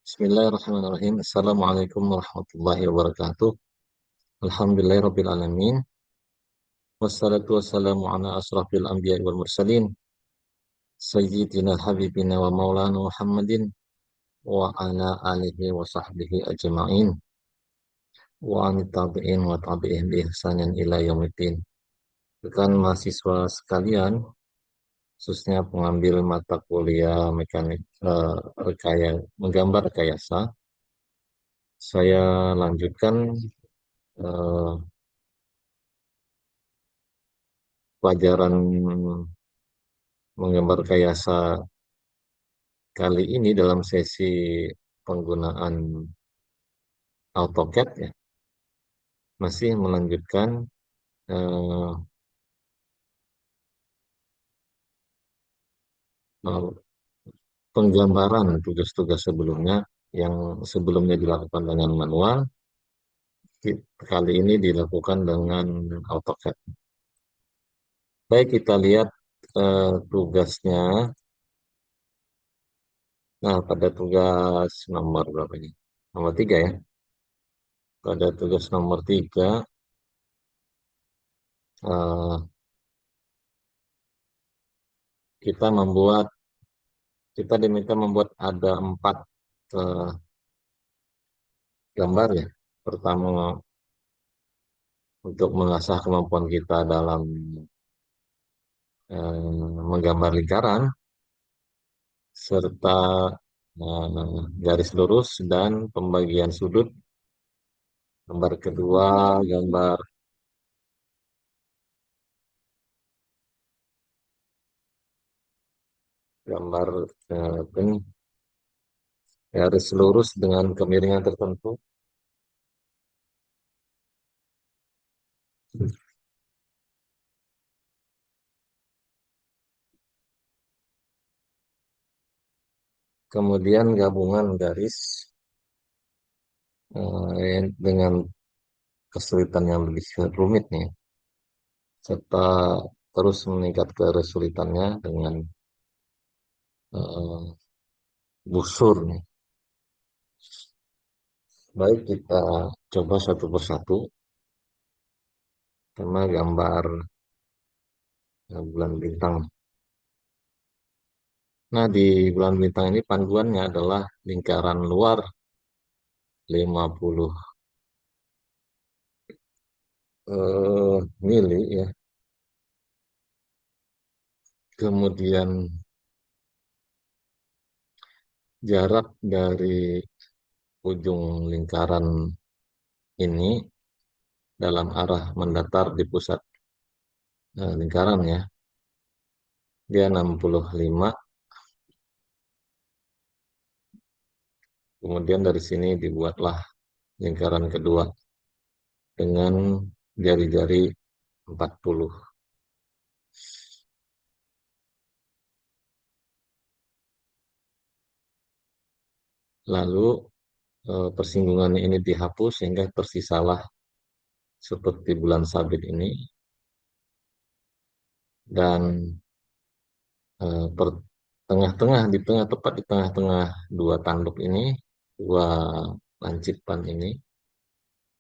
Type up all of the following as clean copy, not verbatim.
Bismillahirrahmanirrahim. Assalamualaikum warahmatullahi wabarakatuh. Alhamdulillahirrabbilalamin. Wassalatu wassalamu ala asrafil anbiya wal mursalin. Sayyidina habibina wa maulana Muhammadin wa ala alihi wa sahbihi ajma'in. Wa anit tabi'in wa tabi'in bi ihsanin ila yaumiddin. Rekan mahasiswa sekalian, khususnya pengambil mata kuliah mekanik menggambar rekayasa, saya lanjutkan eh, pelajaran menggambar rekayasa kali ini dalam sesi penggunaan AutoCAD ya, masih melanjutkan eh, eh, penggambaran tugas-tugas sebelumnya yang sebelumnya dilakukan dengan manual, kali ini dilakukan dengan AutoCAD. Baik, kita lihat tugasnya. Nah, pada tugas nomor berapa ini? Nomor 3 ya. Pada tugas nomor 3, eh, kita membuat kita diminta membuat ada 4 eh, gambar ya. Pertama, untuk mengasah kemampuan kita dalam menggambar lingkaran, serta garis lurus dan pembagian sudut. Gambar kedua, gambar gambar ini, garis lurus dengan kemiringan tertentu. Kemudian gabungan garis dengan kesulitan yang lebih rumit nih, serta terus meningkat kesulitannya dengan eh, busur nih. Baik, kita coba satu persatu. Sama gambar bulan bintang. Nah, di bulan bintang ini panduannya adalah lingkaran luar 50 mili ya. Kemudian jarak dari ujung lingkaran ini dalam arah mendatar di pusat lingkaran ya. Dia 65. Kemudian dari sini dibuatlah lingkaran kedua dengan jari-jari 40. Lalu persinggungan ini dihapus sehingga tersisalah seperti bulan sabit ini, dan per tengah-tengah, di tengah, tepat di tengah-tengah dua tanduk ini, dua lancipan ini,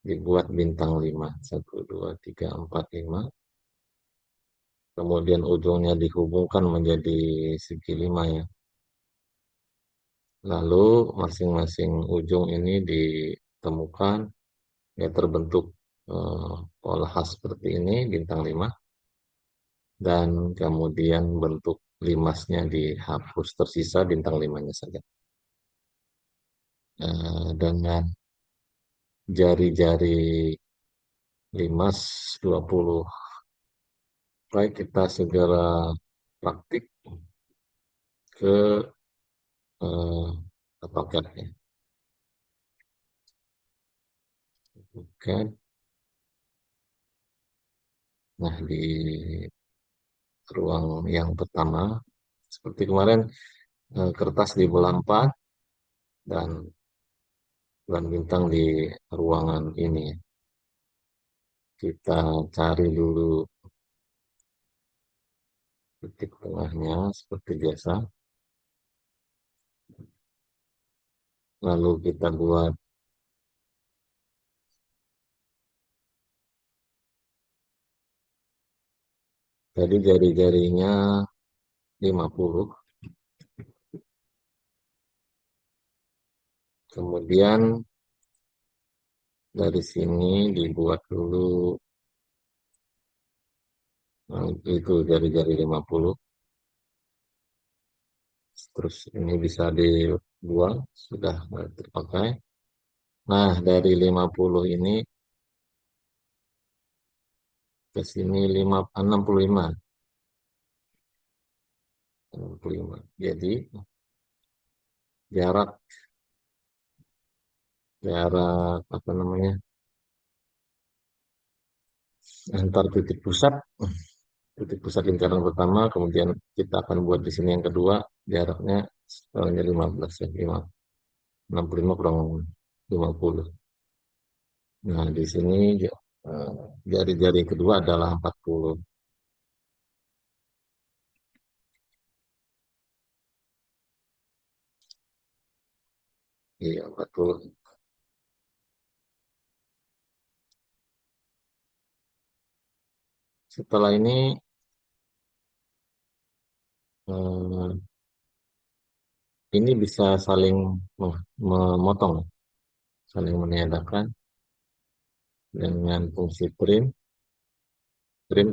dibuat bintang 5. 1, 2, 3, 4, 5. Kemudian ujungnya dihubungkan menjadi segi 5 ya. Lalu masing-masing ujung ini ditemukan, ya terbentuk pola khas seperti ini, bintang 5. Dan kemudian bentuk limasnya dihapus, tersisa bintang 5-nya saja. Dengan jari-jari limas 20. Baik, kita segera praktik ke eh, AutoCAD ya. Oke. Nah, di ruang yang pertama, seperti kemarin, kertas di bola 4 dan bulan bintang di ruangan ini. Kita cari dulu titik tengahnya seperti biasa. Lalu kita buat, jadi jari-jarinya 50. Kemudian dari sini dibuat dulu, itu jari-jari 50. Terus ini bisa dibuang, sudah nggak terpakai. Nah, dari 50 ini ke sini 65, 65. Jadi jarak jarak apa namanya, antar titik pusat lingkaran pertama, kemudian kita akan buat di sini yang kedua, jaraknya sekitarnya 15 ya, 65 kurang 50. Nah, di sini eh, jari-jari kedua adalah 40. Iya, 40. Setelah ini eh, ini bisa saling memotong, saling meniadakan dengan fungsi trim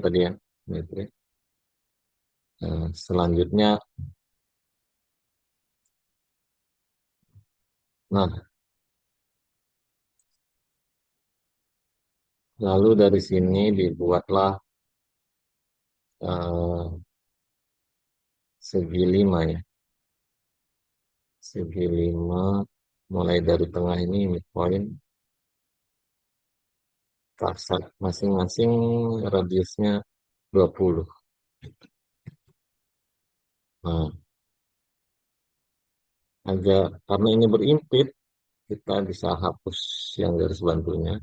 tadi ya, ini trim. Selanjutnya, nah, lalu dari sini dibuatlah eh, segi lima ya, segi lima, mulai dari tengah ini midpoint, kasar masing-masing radiusnya 20. Nah, agak karena ini berimpit, kita bisa hapus yang garis bantunya.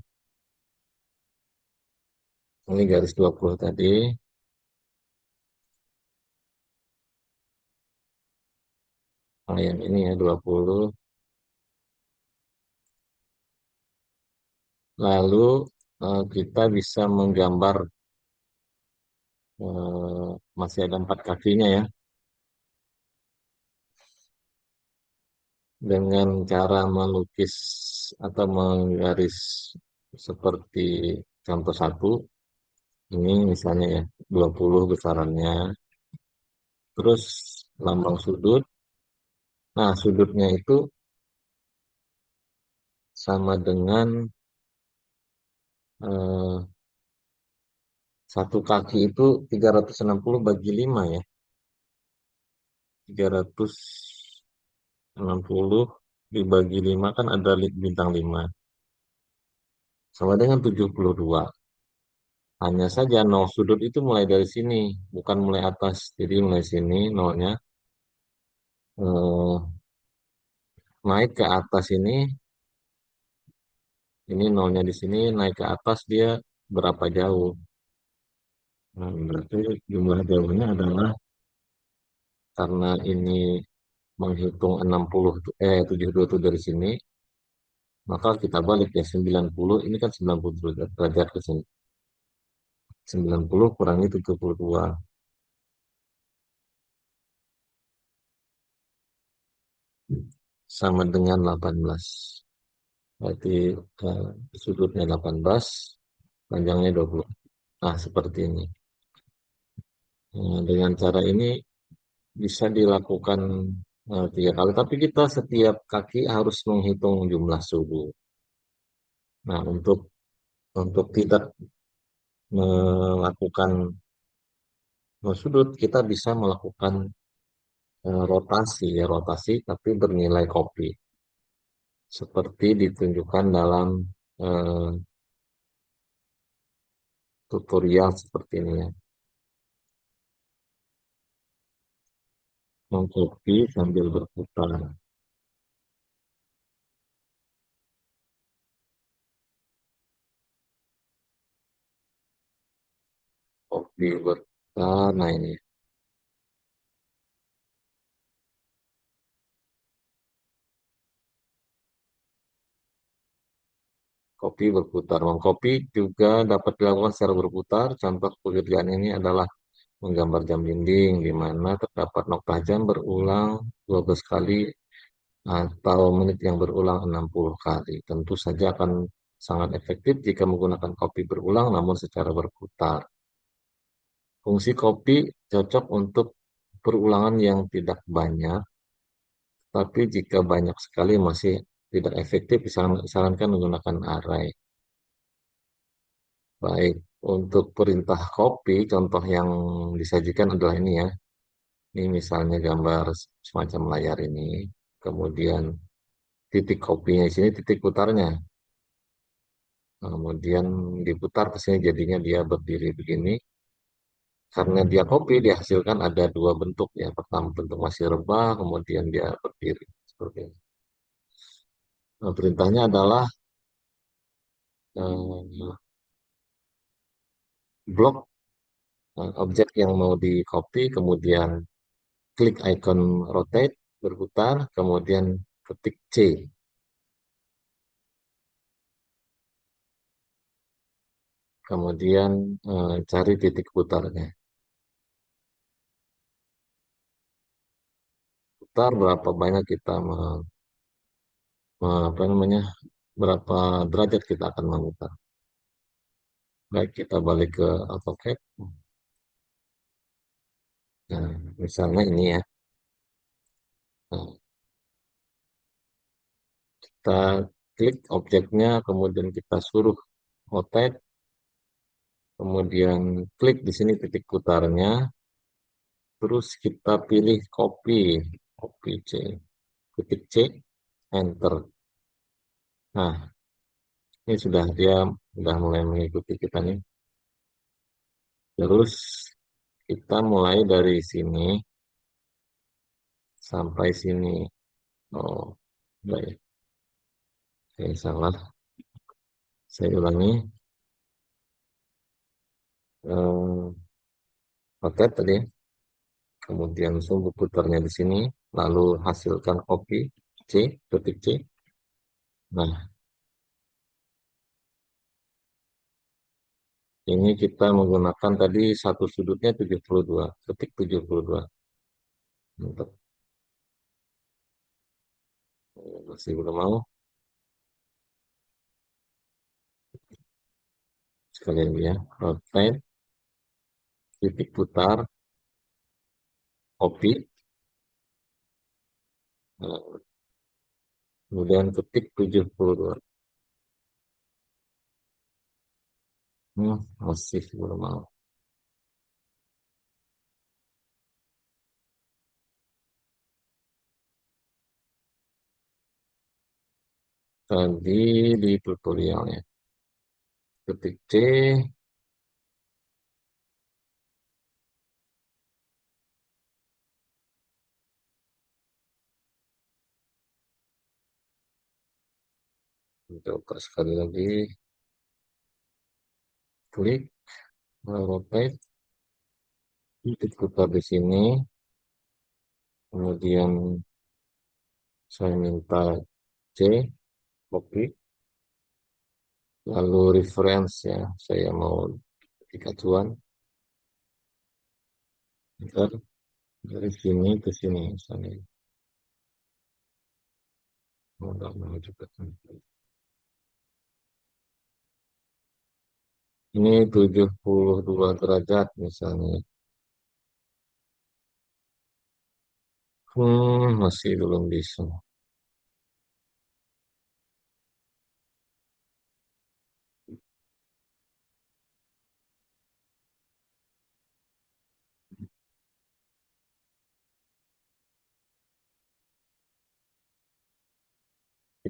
Ini garis 20 tadi. Nah, yang ini ya 20. Lalu kita bisa menggambar, masih ada 4 kakinya ya, dengan cara melukis atau menggaris seperti contoh satu. Ini misalnya ya 20 besarannya. Terus lambang sudut. Nah, sudutnya itu sama dengan eh, satu kaki itu 360 bagi 5 ya. 360 dibagi 5 kan ada bintang 5. Sama dengan 72. Hanya saja nol sudut itu mulai dari sini, bukan mulai atas. Jadi mulai sini nolnya, eh, naik ke atas ini nolnya di sini, naik ke atas dia berapa jauh. Nah, berarti jumlah jauhnya adalah, karena ini menghitung 72 dari sini, maka kita balik ya 90, ini kan 90 derajat ke sini. 90 kurangi 72 sama dengan 18. Berarti eh, sudutnya 18, panjangnya 20. Nah, seperti ini. Dengan cara ini bisa dilakukan 3 kali, tapi kita setiap kaki harus menghitung jumlah sudut. Nah, untuk tidak melakukan sudut, kita bisa melakukan rotasi ya, rotasi tapi bernilai kopi, seperti ditunjukkan dalam eh, tutorial seperti ini ya. Mengkopi sambil berputar. Kopi berputar. Nah ini. Kopi berputar. Mengkopi juga dapat dilakukan secara berputar. Contoh pekerjaan ini adalah menggambar jam dinding, di mana terdapat noktah jam berulang 12 kali atau menit yang berulang 60 kali. Tentu saja akan sangat efektif jika menggunakan kopi berulang namun secara berputar. Fungsi kopi cocok untuk perulangan yang tidak banyak, tapi jika banyak sekali masih tidak efektif, disarankan menggunakan array. Baik, untuk perintah kopi, contoh yang disajikan adalah ini ya. Ini misalnya gambar semacam layar ini. Kemudian titik kopinya di sini titik putarnya. Kemudian diputar ke sini jadinya dia berdiri begini. Karena dia kopi dihasilkan ada dua bentuk ya. Pertama bentuk masih rebah, kemudian dia berdiri seperti ini. Nah, perintahnya adalah eh, blok objek yang mau di copy, kemudian klik icon rotate, berputar, kemudian ketik C, kemudian cari titik putarnya. Putar berapa banyak kita apa namanya, berapa derajat kita akan memutar. Baik, kita balik ke AutoCAD. Nah, misalnya ini ya. Nah, kita klik objeknya, kemudian kita suruh rotate, kemudian klik di sini titik putarnya, terus kita pilih copy, copy C, ketik C, enter. Nah, ini sudah dia sudah mulai mengikuti kita nih. Terus kita mulai dari sini sampai sini. Oh, baik. Oke, salah. Saya ulangi. Oke, tadi. Kemudian sumbu putarnya di sini. Lalu hasilkan copy C, ketik C. Nah, ini kita menggunakan tadi satu sudutnya 72. Ketik 72. Mantap. Masih belum mau. Sekali lagi ya. Rotate, titik putar, copy. Kemudian ketik 72. Masih belum mau. Tadi di tutorialnya. Ketik C, coba sekali lagi. Klik, rotate, titik putar di sini. Kemudian saya minta C, copy. Lalu reference ya. Saya mau ketik acuan. Ntar dari sini ke sini misalnya. Enggak mau juga. Ini 72 derajat misalnya. Masih belum bisa.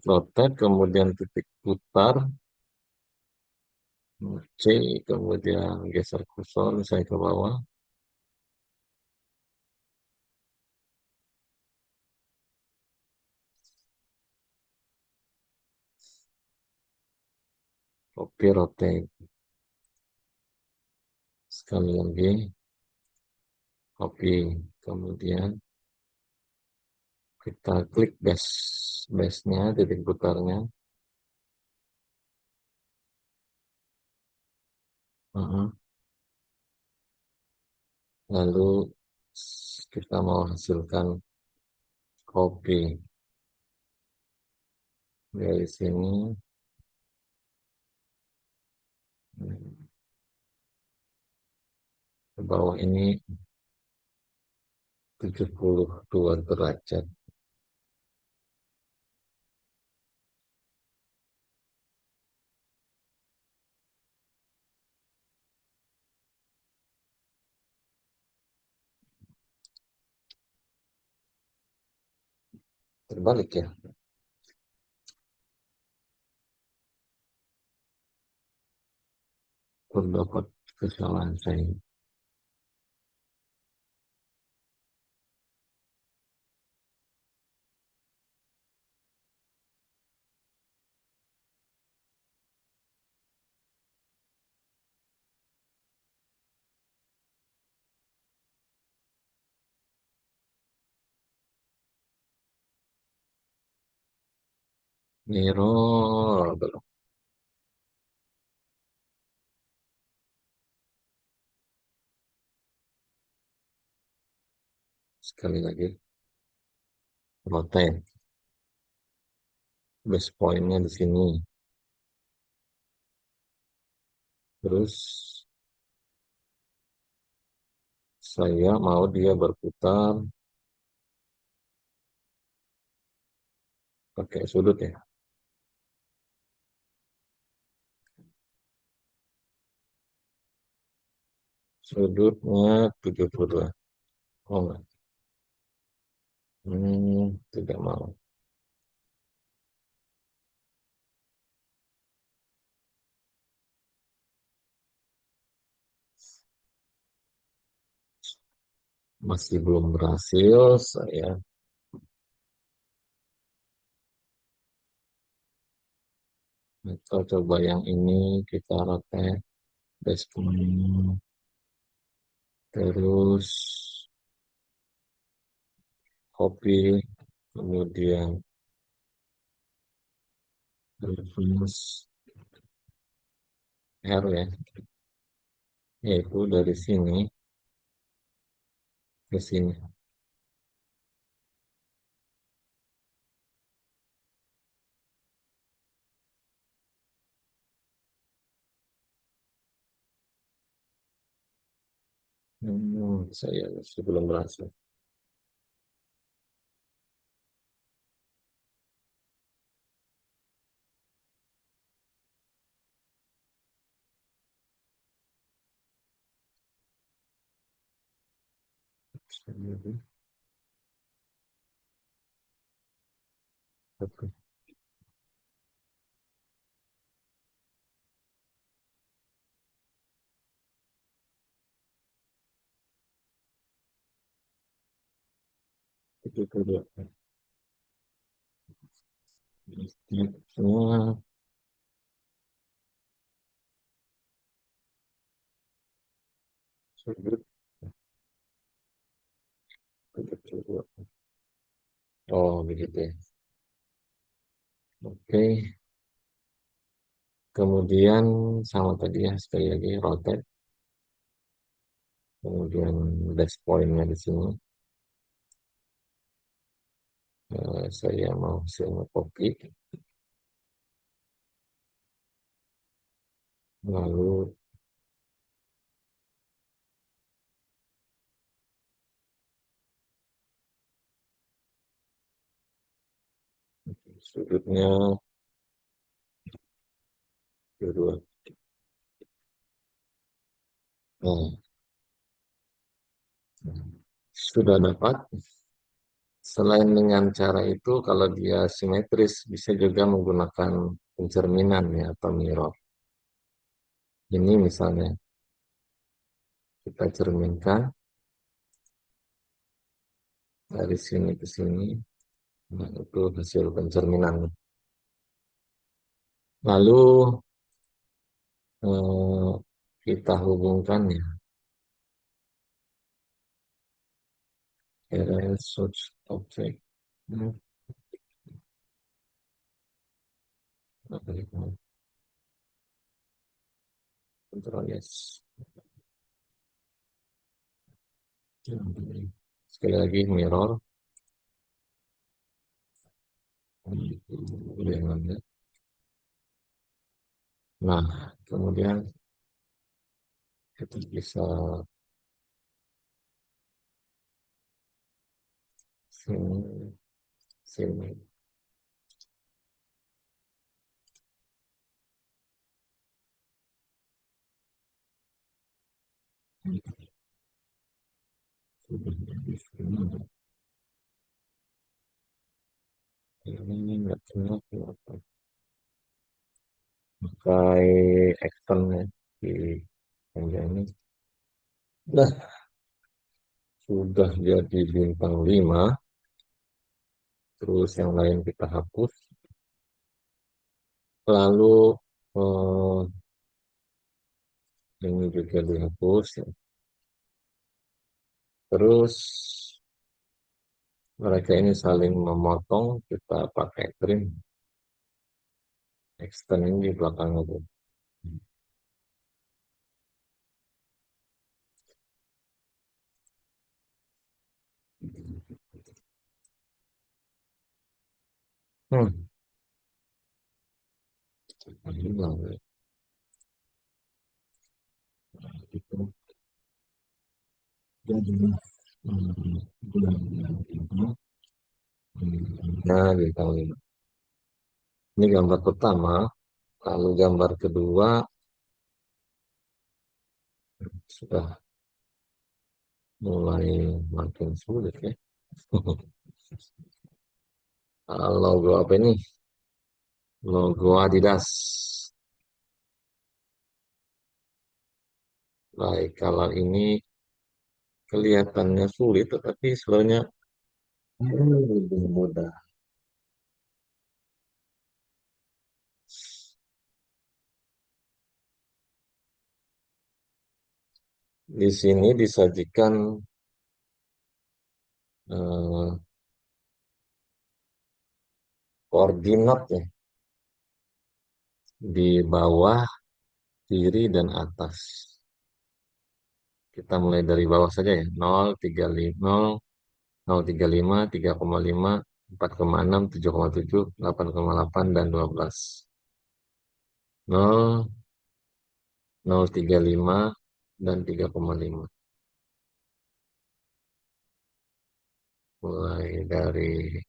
Rotate, kemudian titik putar, C, kemudian geser kursor saya ke bawah, copy rotate. Sekali lagi, copy, kemudian kita klik base-nya, titik putarnya, Mhm. Lalu kita mau hasilkan kopi dari sini. hmm, Ke bawah ini 72 derajat. Terbalik ya. Terdapat kesalahan saya. Mirror belum. Sekali lagi. Rotate. Base pointnya di sini. Terus saya mau dia berputar pakai sudut ya. Sudutnya 72. Oh enggak. Tidak mau. Masih belum berhasil. Saya atau coba yang ini kita rotate. Base point. Terus copy. Kemudian reference R ya. Yaitu dari sini ke sini. Saya masih belum berhasil. Oke. Itu kedua. Semua sudut kedua. Oh, begitu ya. Oke. Kemudian sama tadi ya, sekali lagi rotate. Kemudian base pointnya di sini. Saya mau hasilnya copy. Lalu sudutnya kedua. Nah, sudah dapat. Selain dengan cara itu, kalau dia simetris, bisa juga menggunakan pencerminan ya atau mirror. Ini misalnya kita cerminkan dari sini ke sini. Nah, itu hasil pencerminan. Lalu eh, kita hubungkan ya. Area source object. Hmm, apa itu? Control yes. Sekali lagi mirror. Nah, kemudian kita bisa sini, sini. Ini nggak jelas kenapa. Pakai action ya di panjang ini. Nah, sudah jadi bintang 5. Terus yang lain kita hapus. Lalu eh, ini juga dihapus ya. Terus mereka ini saling memotong, kita pakai trim, extend ini di belakang itu. Hmm, hilang ya. Itu. Jadi, nah, bintang 5. Ini gambar pertama, lalu gambar kedua sudah mulai makin sulit ya. Logo apa ini? Logo Adidas. Baik, kalau ini kelihatannya sulit, tetapi sebenarnya lebih mudah. Di sini disajikan eh, koordinat ya, di bawah, kiri, dan atas. Kita mulai dari bawah saja ya. 0,35, 3,5, 4,6, 7,7, 8,8, dan 12. 0, 0,35, dan 3,5. Mulai dari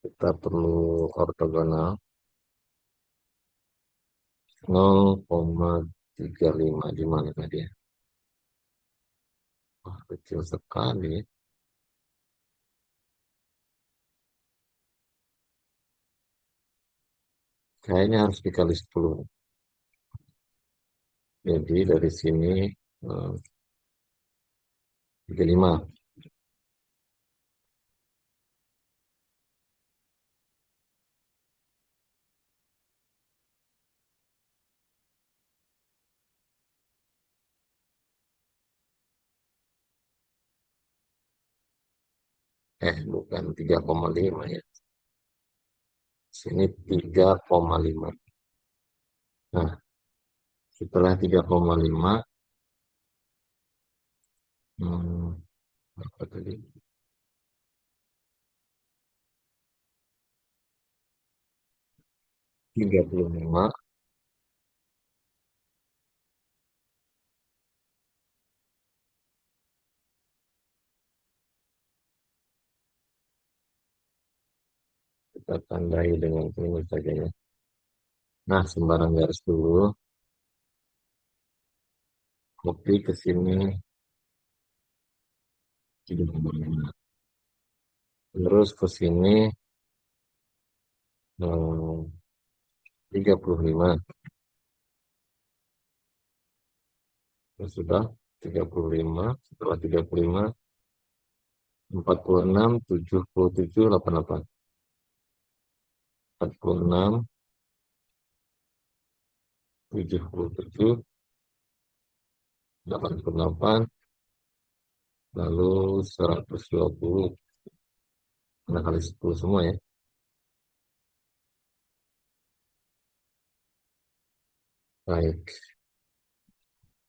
kita perlu ortogonal 0,35 di mana tadi ya? Wah, kecil sekali. Kayaknya harus dikali 10. Jadi dari sini 35. Bukan 3,5 ya. Sini 3,5. Nah, setelah 3,5, hmm, apa tadi? 35, kita tandai dengan ini saja ya. Nah, sembarang garis dulu. Kopi ke sini 3,5. Terus ke sini hmm, 35. Ya sudah 35. Setelah 35, 46, 77, 88. 46, 77, 88, lalu 120. Nah, kali 10 semua ya. Baik,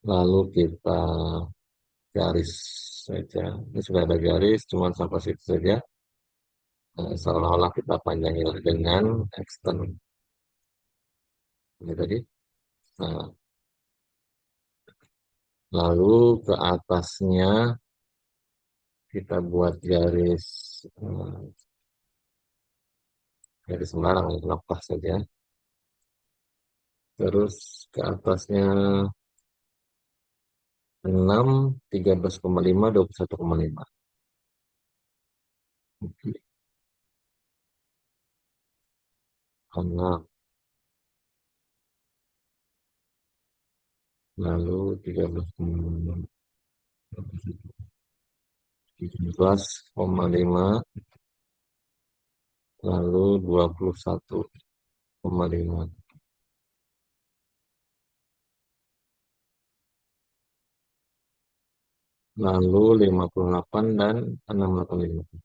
lalu kita garis saja. Ini sudah ada garis, cuman sampai situ saja. Seolah-olah kita panjangin dengan extend. Ini tadi. Nah, lalu ke atasnya kita buat garis, eh, garis sembarang, ya, lepas saja. Terus ke atasnya 6, 13,5, 21,5. Oke, 6, lalu 13,5, 17,5, lalu 21,5, lalu 58 dan 6,85.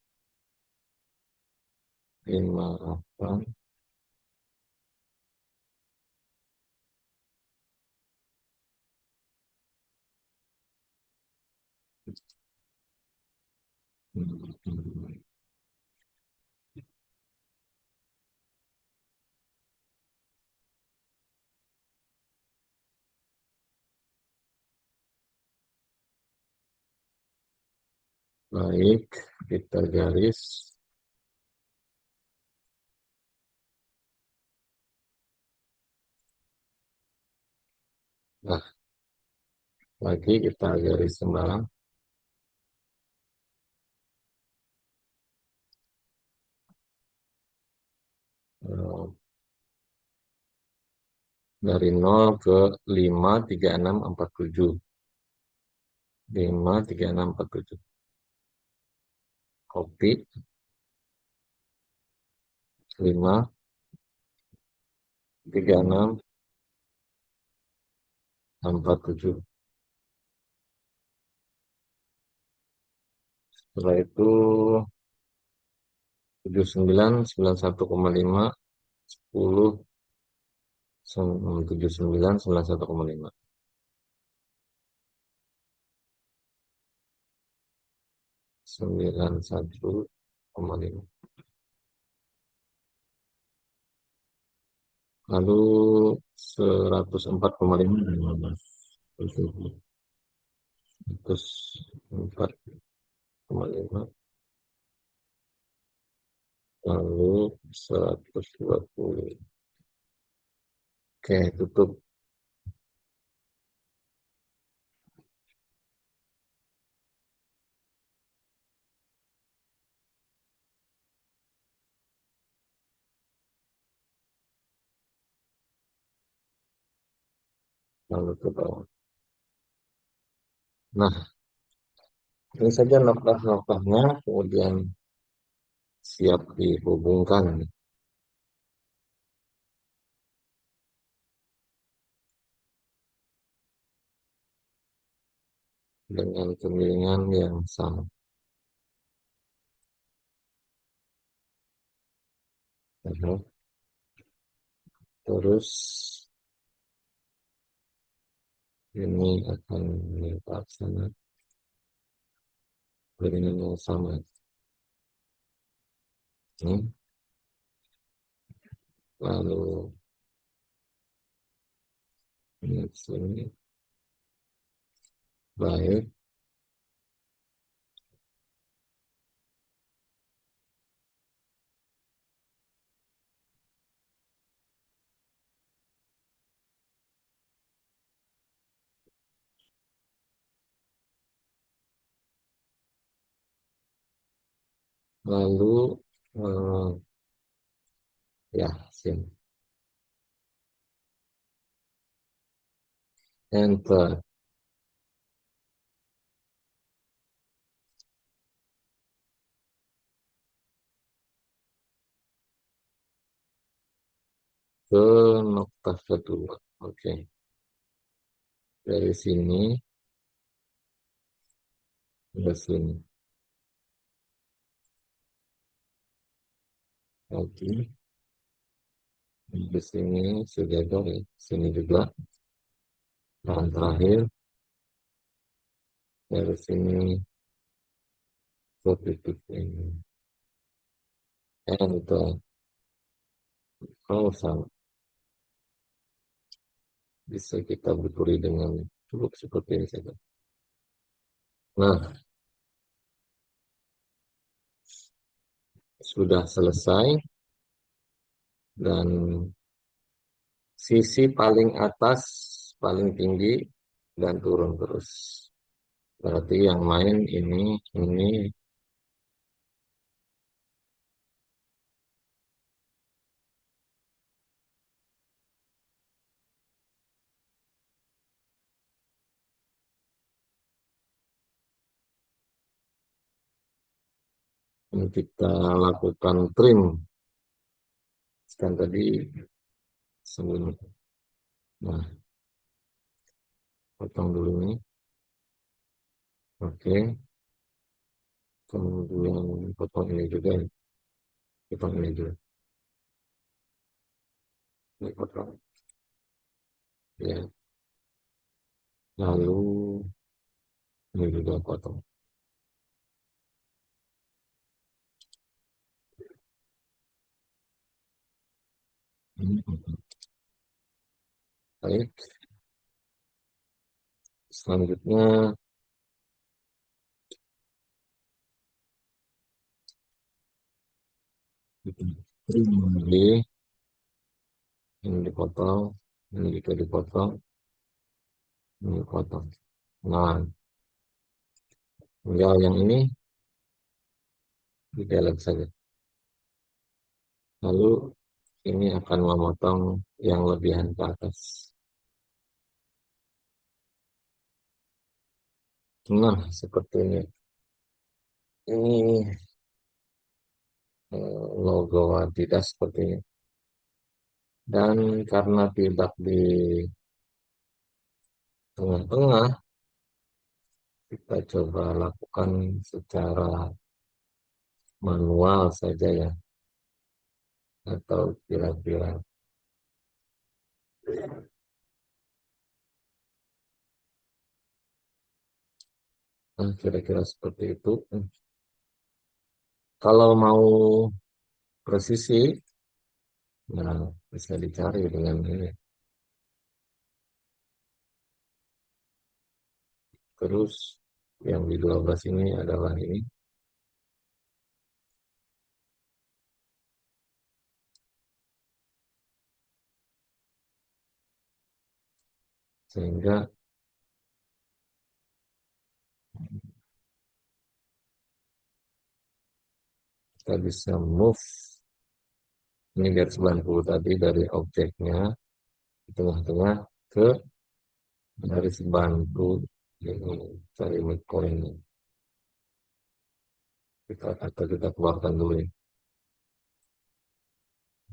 58, baik, kita garis. Nah, lagi kita garis sembarang. Eh, dari 0 ke 5, 3, 6, 4, 7. 5, 3, 6, 4, 7. Copy. 5, 3, 6, 4, 7. Setelah itu 79, 91,5, 10, 79, 91,5. 91,5. Lalu 104,5. 104,5. Lalu 120. Oke, tutup. Lalu ke bawah. Nah, ini saja noktah-noktahnya, kemudian siap dihubungkan dengan kemiringan yang sama. Nah, terus ini akan menimpa sana kemiringan yang sama. Hmm. Lalu ini sini baik, lalu eh, ya sini enter ke noktah kedua. Oke, dari sini ke sini lagi. Di sini sudah ada ya, sini juga. Dan terakhir dari sini ke titik ini. Dan itu kalau sama bisa kita betuli dengan cukup seperti ini saja. Nah, sudah selesai dan sisi paling atas paling tinggi dan turun terus. Berarti yang main ini ini kita lakukan trim. Sekarang tadi sebelum, nah potong dulu nih. Oke, kemudian potong ini juga, potong ini juga. Ini potong, ya. Lalu ini juga potong. Ini potong. Baik, selanjutnya kita trim lagi. Ini dipotong, ini juga dipotong, ini dipotong. Nah, tinggal yang ini didelete saja. Lalu ini akan memotong yang lebihan ke atas. Nah, seperti ini. Ini logo Adidas seperti ini. Dan karena tidak di tengah-tengah, kita coba lakukan secara manual saja ya, atau kira-kira. Nah, kira-kira seperti itu. Kalau mau presisi, nah bisa dicari dengan ini. Terus yang di 12 ini adalah ini, sehingga kita bisa move ini garis bantu tadi dari objeknya di tengah-tengah ke garis bantu ini cari midpoint. Kita keluarkan dulu ya.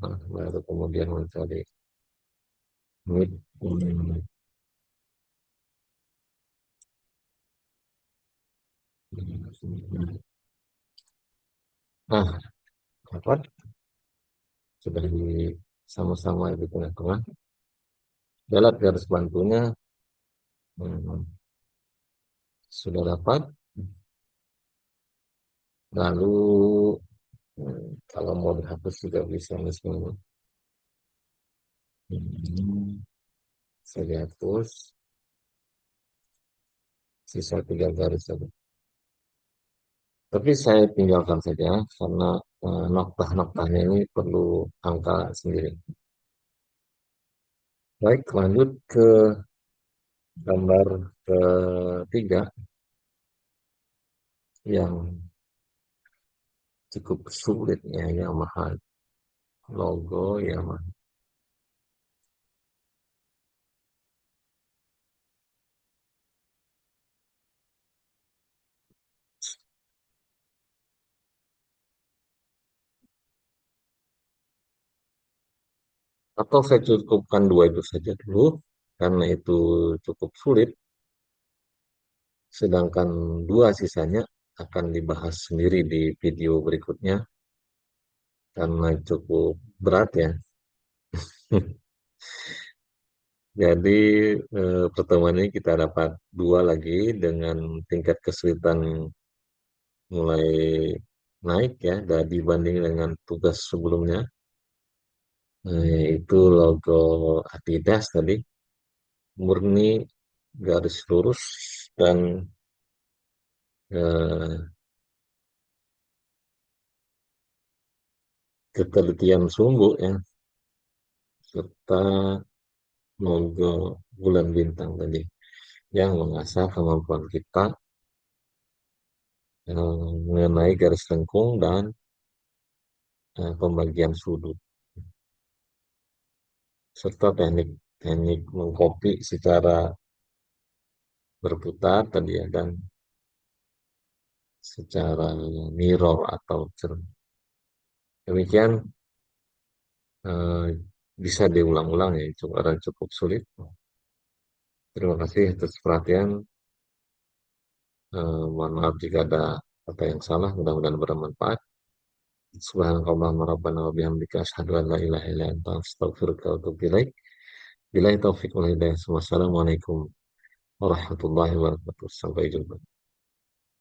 Nah, baru kemudian mencari midpoint. Nah, dapat sudah di sama-sama di tengah-tengah. Lihat garis bantunya hmm, sudah dapat. Lalu kalau mau dihapus juga bisa misalnya. Hmm, saya dihapus, sisa 3 garis saja. Tapi saya tinggalkan saja karena noktah-noktahnya ini perlu angka sendiri. Baik, lanjut ke gambar ketiga yang cukup sulit ya, Yamaha logo Yamaha. Atau saya cukupkan dua itu saja dulu karena itu cukup sulit. Sedangkan dua sisanya akan dibahas sendiri di video berikutnya karena cukup berat ya. Jadi pertemuan ini kita dapat dua lagi dengan tingkat kesulitan mulai naik ya, dan dibanding dengan tugas sebelumnya, yaitu logo Adidas tadi, murni garis lurus dan eh, ketelitian sungguh ya, serta logo bulan bintang tadi yang mengasah kemampuan kita mengenai garis lengkung dan pembagian sudut, serta teknik mengcopy secara berputar tadi ya, dan secara mirror atau cermin. Demikian eh, bisa diulang-ulang ya, cukup sulit. Terima kasih atas perhatian. Mohon maaf jika ada kata yang salah, mudah-mudahan bermanfaat. Subhanakallahumma rabbana wa bihamdika asyhadu an la ilaha illa anta astaghfiruka wa atubu ilaik. Billahi taufiq wal hidayah. Wassalamualaikum warahmatullahi wabarakatuh. Sampai jumpa.